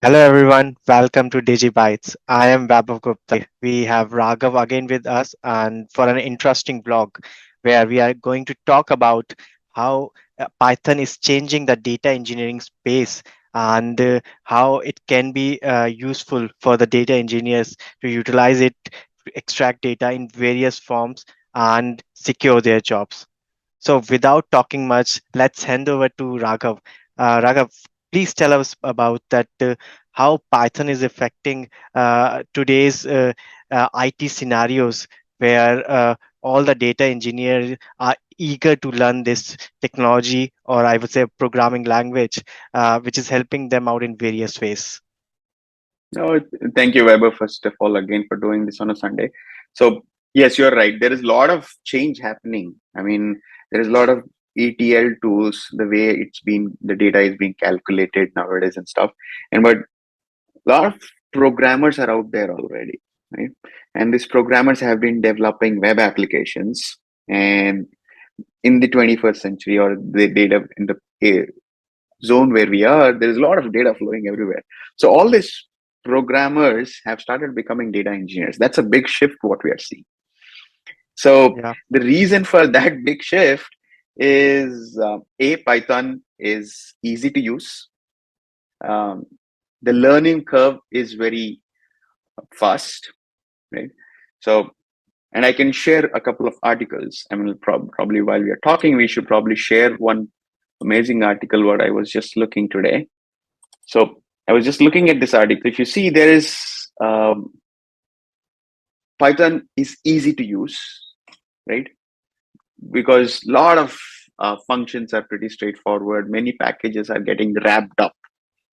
Hello everyone, welcome to DigiBytes. I am Vaibhav Gupta. We have Raghav again with us and for an interesting blog where we are going to talk about how Python is changing the data engineering space and how it can be useful for the data engineers to utilize it to extract data in various forms and secure their jobs. So without talking much, let's hand over to Raghav. Raghav, please tell us about that how Python is affecting today's IT scenarios where all the data engineers are eager to learn this technology, or I would say programming language, which is helping them out in various ways. No, thank you, Weber, first of all, again for doing this on a Sunday. So, yes, you're right. There is a lot of change happening. I mean, there is a lot of ETL tools, the way the data is being calculated nowadays and stuff. But a lot of programmers are out there already, right? And these programmers have been developing web applications. And in the 21st century, or the data in the zone where we are, there is a lot of data flowing everywhere. So all these programmers have started becoming data engineers. That's a big shift what we are seeing. So Yeah. the reason for that big shift is a Python is easy to use. Um, the learning curve is very fast, right? So, and I can share a couple of articles. I mean, probably while we are talking, we should probably share one amazing article what I was just looking today. So I was just looking at this article. If you see, there is Python is easy to use, right? Because a lot of functions are pretty straightforward. Many packages are getting wrapped up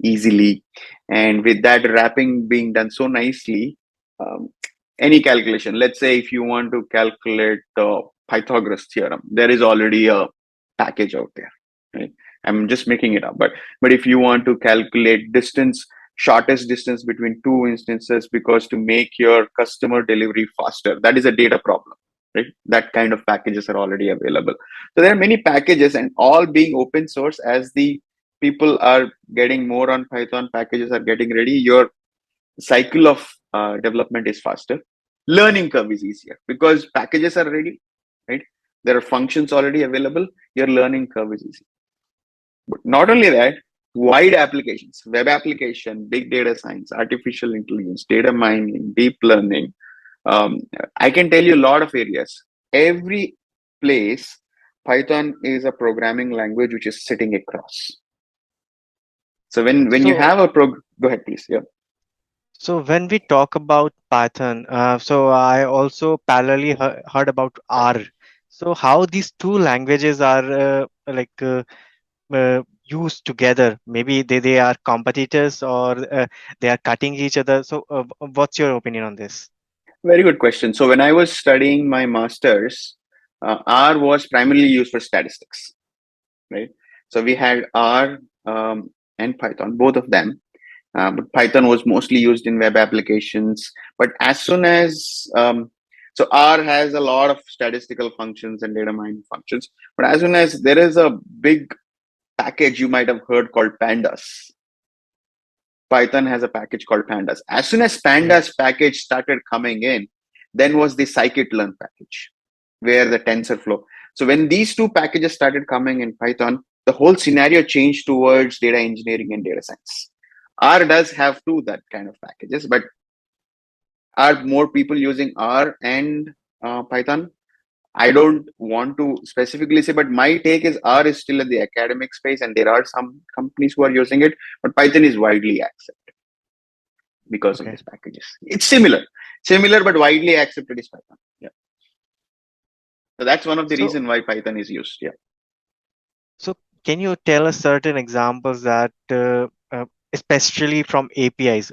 easily, and with that wrapping being done so nicely, um, any calculation. Let's say if you want to calculate the Pythagoras theorem, there is already a package out there. Right? I'm just making it up, but if you want to calculate distance, shortest distance between two instances, because to make your customer delivery faster, that is a data problem, right? That kind of packages are already available. So there are many packages, and all being open source. As the people are getting more on Python, packages are getting ready, your cycle of development is faster. Learning curve is easier because packages are ready, right? There are functions already available. Your learning curve is easy. But not only that, wide applications, web application, big data science, artificial intelligence, data mining, deep learning. Um, I can tell you a lot of areas. Every place, Python is a programming language which is sitting across. So when you So have go ahead, please. Yeah. So when we talk about Python, so I also parallelly heard about R. So how these two languages are used together? Maybe they are competitors or they are cutting each other. So what's your opinion on this? Very good question. So when I was studying my master's, R was primarily used for statistics, right? So we had R and Python, both of them. But Python was mostly used in web applications. But as soon as so R has a lot of statistical functions and data mining functions. But as soon as there is a big package you might have heard called pandas, Python has a package called pandas. As soon as Yeah. pandas package started coming in, then was the Scikit Learn package, where the TensorFlow. So when these two packages started coming in Python, the whole scenario changed towards data engineering and data science. R does have two that kind of packages, but are more people using R and Python? I don't want to specifically say, but my take is R is still in the academic space, and there are some companies who are using it, but Python is widely accepted because of Okay. these packages. It's similar but widely accepted is Python. Yeah. So that's one of the So reason why Python is used. Yeah. So can you tell us certain examples that, especially from APIs,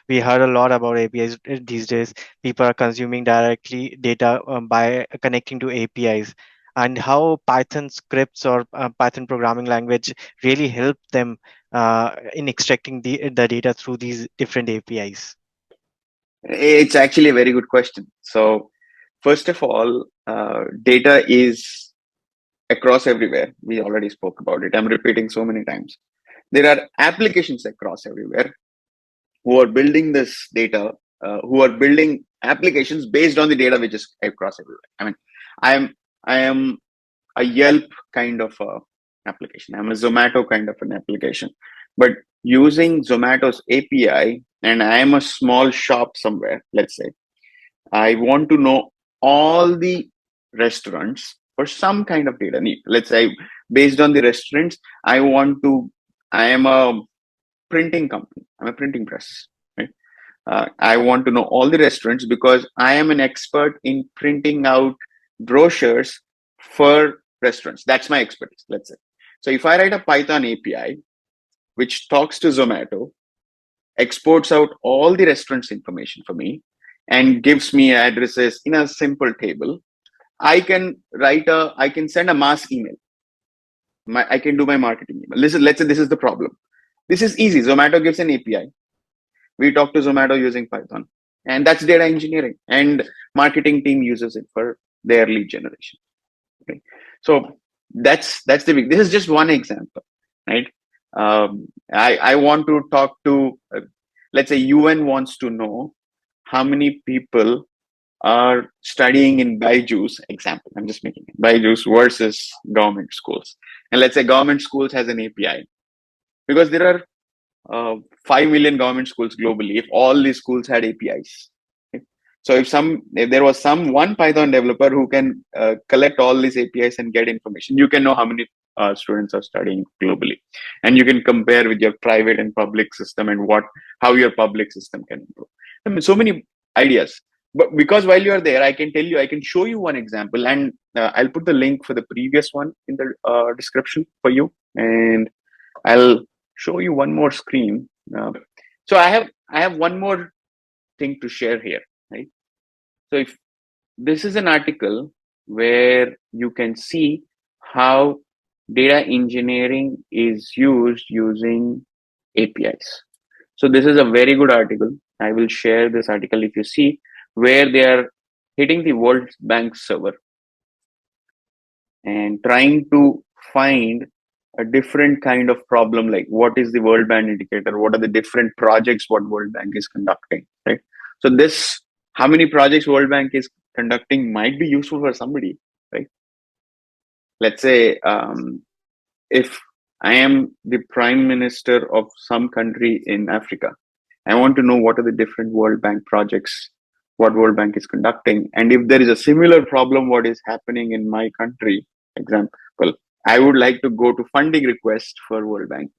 we heard a lot about APIs these days. People are consuming directly data by connecting to APIs, and how Python scripts or Python programming language really help them in extracting the data through these different APIs. It's actually a very good question. So first of all, data is across everywhere. We already spoke about it. I'm repeating so many times. There are applications across everywhere. who are building this data, who are building applications based on the data which is across everywhere. I mean, I am I am a Yelp kind of a application. I'm a Zomato kind of an application. But using Zomato's API, and I am a small shop somewhere, let's say, I want to know all the restaurants for some kind of data need. Let's say based on the restaurants, I am a printing company. I'm a printing press. Right? I want to know all the restaurants because I am an expert in printing out brochures for restaurants. That's my expertise, let's say. So if I write a Python API, which talks to Zomato, exports out all the restaurants information for me, and gives me addresses in a simple table, I can send a mass email. I can do my marketing email. Listen, let's say this is the problem. This is easy. Zomato gives an API. We talk to Zomato using Python, and that's data engineering. And marketing team uses it for their lead generation. Right? So that's the big. This is just one example, right? I want to talk to, let's say, UN wants to know how many people are studying in Byju's. Example, I'm just making it. Byju's versus government schools, and let's say government schools has an API because there are 5 million government schools globally. If all these schools had APIs, okay? So if there was some one Python developer who can collect all these APIs and get information, you can know how many students are studying globally, and you can compare with your private and public system and how your public system can improve. I mean, so many ideas. But because while you are there, I can show you one example, and I'll put the link for the previous one in the description for you, and I'll show you one more screen. So I have one more thing to share here, right? So if this is an article where you can see how data engineering is used using APIs. So this is a very good article. I will share this article if you see where they are hitting the World Bank server and trying to find a different kind of problem, like what is the World Bank indicator, what are the different projects what World Bank is conducting, right? So this, how many projects World Bank is conducting might be useful for somebody, right? Let's say if I am the prime minister of some country in Africa, I want to know what are the different World Bank projects, what World Bank is conducting, and if there is a similar problem what is happening in my country, example, I would like to go to funding request for World Bank.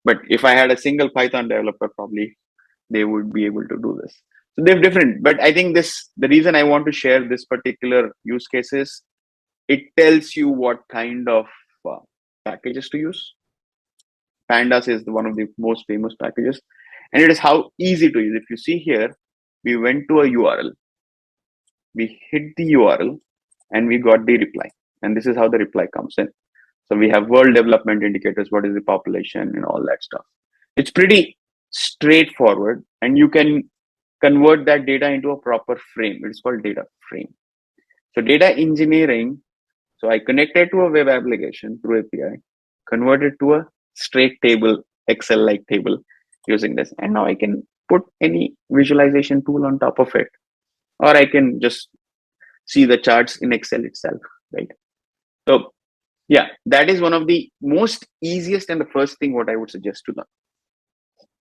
But if I had a single Python developer, probably they would be able to do this. So they're different. But I think the reason I want to share this particular use cases, it tells you what kind of uh, packages to use. Pandas is one of the most famous packages, and it is how easy to use. If you see here, we went to a URL, we hit the URL, and we got the reply. And this is how the reply comes in. So we have world development indicators, what is the population, and all that stuff. It's pretty straightforward, and you can convert that data into a proper frame. It's called data frame. So data engineering, so I connected to a web application through API, converted to a straight table, Excel-like table using this. And now I can put any visualization tool on top of it, or I can just see the charts in Excel itself, right? So yeah, that is one of the most easiest and the first thing what I would suggest to them.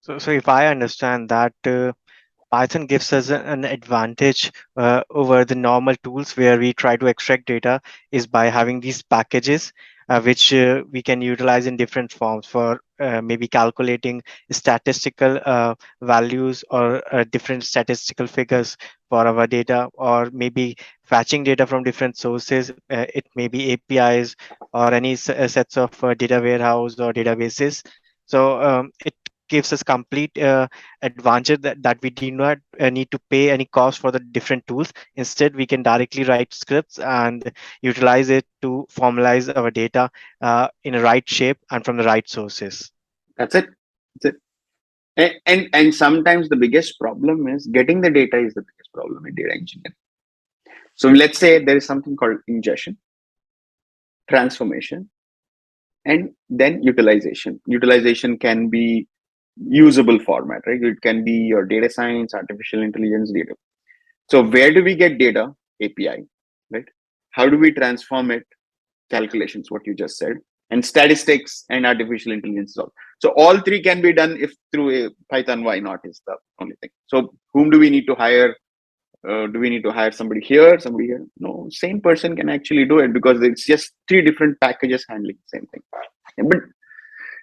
So if I understand that, Python gives us an advantage over the normal tools where we try to extract data is by having these packages, which we can utilize in different forms for maybe calculating statistical values or different statistical figures for our data, or maybe fetching data from different sources. It may be APIs or any sets of data warehouse or databases. So it gives us complete advantage that we do not need to pay any cost for the different tools. Instead, we can directly write scripts and utilize it to formalize our data in a right shape and from the right sources. That's it. That's it. And sometimes the biggest problem is getting the data is the biggest problem in data engineering. So let's say there is something called ingestion, transformation, and then utilization. Utilization can be usable format, right? It can be your data science, artificial intelligence data. So where do we get data? API, right? How do we transform it? Calculations, what you just said, and statistics and artificial intelligence. So all three can be done if through a Python. Why not is the only thing. So whom do we need to hire? Do we need to hire somebody here, somebody here? No, same person can actually do it because it's just three different packages handling the same thing. But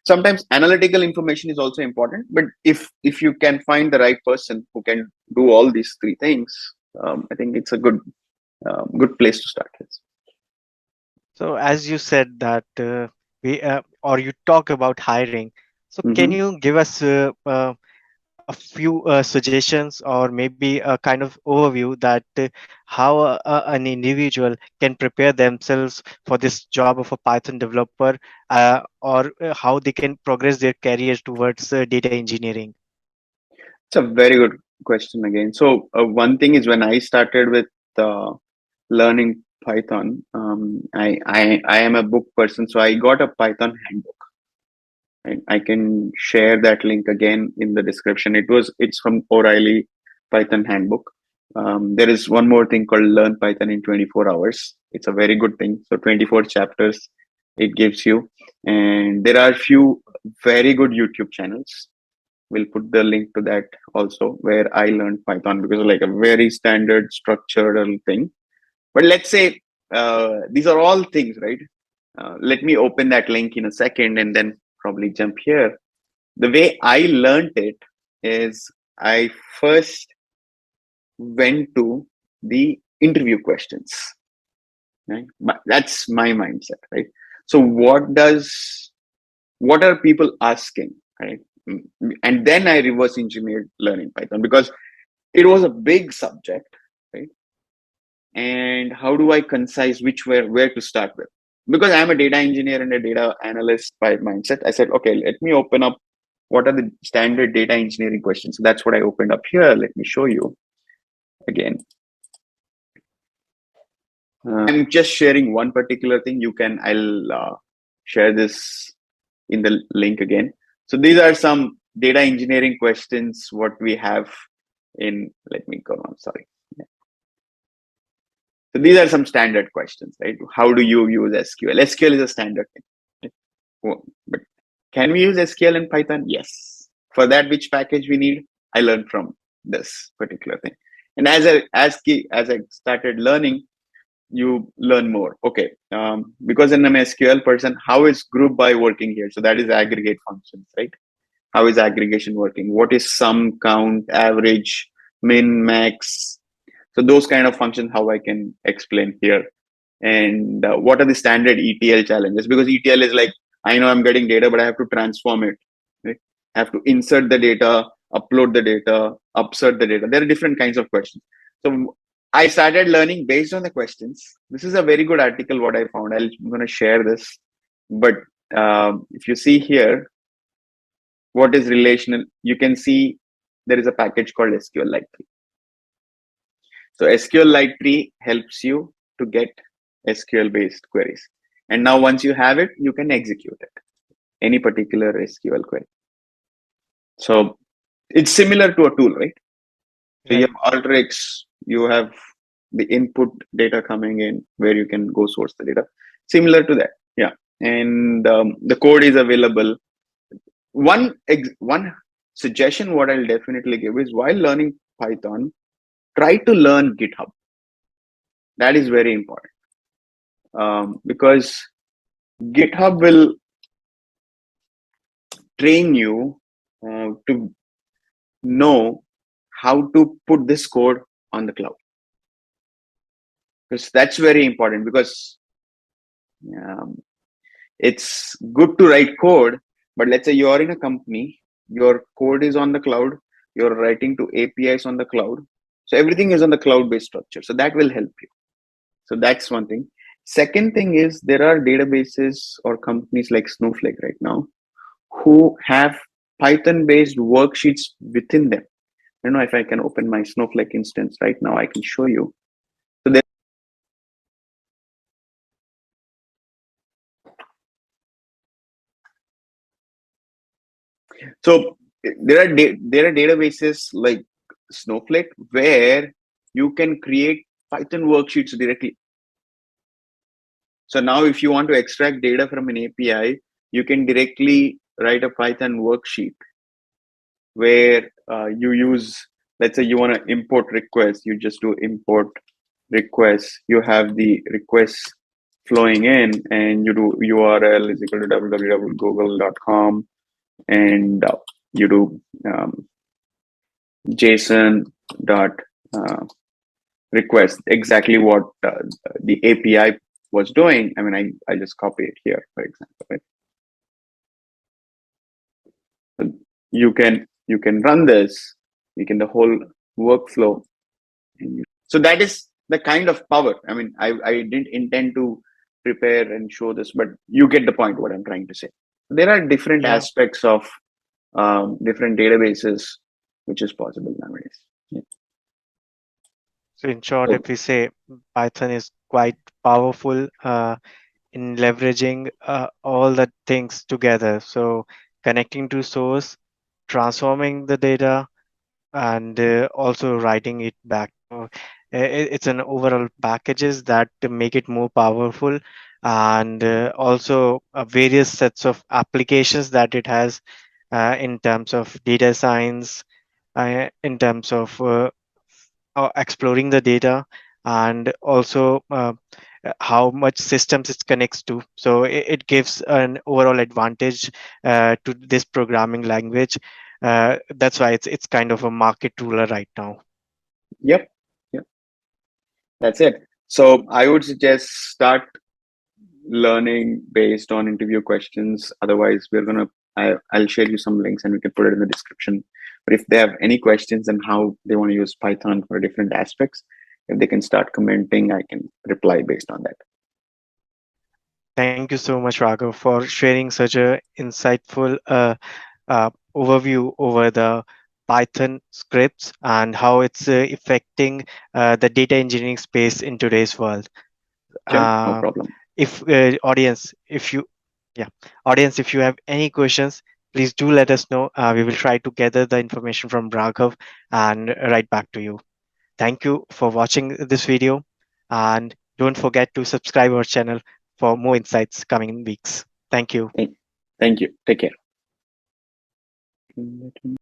sometimes analytical information is also important. But if you can find the right person who can do all these three things, I think it's a good place to start with. So as you said that we or you talk about hiring. So can Mm-hmm. you give us a few suggestions or maybe a kind of overview that how an individual can prepare themselves for this job of a Python developer, or how they can progress their careers towards data engineering? It's a very good question again. So one thing is when I started with learning Python, I am a book person, so I got a Python handbook. And I can share that link again in the description. It's from O'Reilly Python handbook. There is one more thing called Learn Python in 24 hours. It's a very good thing. So 24 chapters it gives you, and there are few very good YouTube channels. We'll put the link to that also where I learned Python because like a very standard structured thing. But let's say these are all things, right? Let me open that link in a second and then probably jump here. The way I learned it is I first went to the interview questions, right? But that's my mindset, right? So what are people asking, right? And then I reverse engineered learning Python because it was a big subject, right? And how do I concise where to start with? Because I'm a data engineer and a data analyst by mindset, I said, okay, let me open up what are the standard data engineering questions. So that's what I opened up here. Let me show you again. I'm just sharing one particular thing. I'll share this in the link again. So these are some data engineering questions, what we have let me go on, sorry. So these are some standard questions, right? How do you use SQL? SQL is a standard thing. But can we use SQL in Python? Yes. For that, which package we need? I learned from this particular thing. And as I started learning, you learn more. Okay, because I'm an SQL person, how is group by working here? So that is aggregate functions, right? How is aggregation working? What is sum, count, average, min, max? So those kind of functions, how I can explain here. And what are the standard ETL challenges? Because ETL is like, I know I'm getting data, but I have to transform it. Right? I have to insert the data, upload the data, upsert the data. There are different kinds of questions. So I started learning based on the questions. This is a very good article what I found. I'm going to share this. But if you see here, what is relational? You can see there is a package called SQLite. So SQLite tree helps you to get SQL based queries. And now once you have it, you can execute it, any particular SQL query. So it's similar to a tool, right? So you Right. have Alteryx, you have the input data coming in where you can go source the data. Similar to that, yeah. And the code is available. One suggestion what I'll definitely give is while learning Python, try to learn GitHub. That is very important because GitHub will train you to know how to put this code on the cloud, because that's very important. Because um, it's good to write code, but let's say you're in a company, your code is on the cloud, you're writing to APIs on the cloud, so everything is on the cloud based structure, so that will help you. So that's one thing. Second thing is there are databases or companies like Snowflake right now who have Python based worksheets within them. I don't know if I can open my Snowflake instance right now. I can show you. So there, so there are databases like Snowflake where you can create Python worksheets directly. So now if you want to extract data from an API, you can directly write a Python worksheet where you use, let's say you want to import requests, you just do import requests. You have the requests flowing in, and you do URL is equal to www.google.com, and you do JSON dot uh, request, exactly what the API was doing. I mean, I just copy it here, for example. Right? So you can run this, you can the whole workflow. So that is the kind of power. I mean, I didn't intend to prepare and show this, but you get the point what I'm trying to say. There are different Yeah. aspects of different databases which is possible nowadays. Yeah. So in short, So, if we say Python is quite powerful in leveraging all the things together. So connecting to source, transforming the data, and also writing it back. So it's an overall packages that make it more powerful, and also various sets of applications that it has in terms of data science, in terms of exploring the data, and also how much systems it connects to. So it gives an overall advantage to this programming language. That's why it's kind of a market ruler right now. yep, yep, that's it. So I would suggest start learning based on interview questions. Otherwise, I'll share you some links and we can put it in the description. But if they have any questions on how they want to use Python for different aspects, if they can start commenting, I can reply based on that. Thank you so much, Raghav, for sharing such a insightful overview over the Python scripts and how it's affecting the data engineering space in today's world. Sure, no Uh, problem. if audience, if you, yeah, audience, if you have any questions, please do let us know. We will try to gather the information from Raghav and write back to you. Thank you for watching this video, and don't forget to subscribe our channel for more insights coming in weeks. Thank you. Thank you. Take care.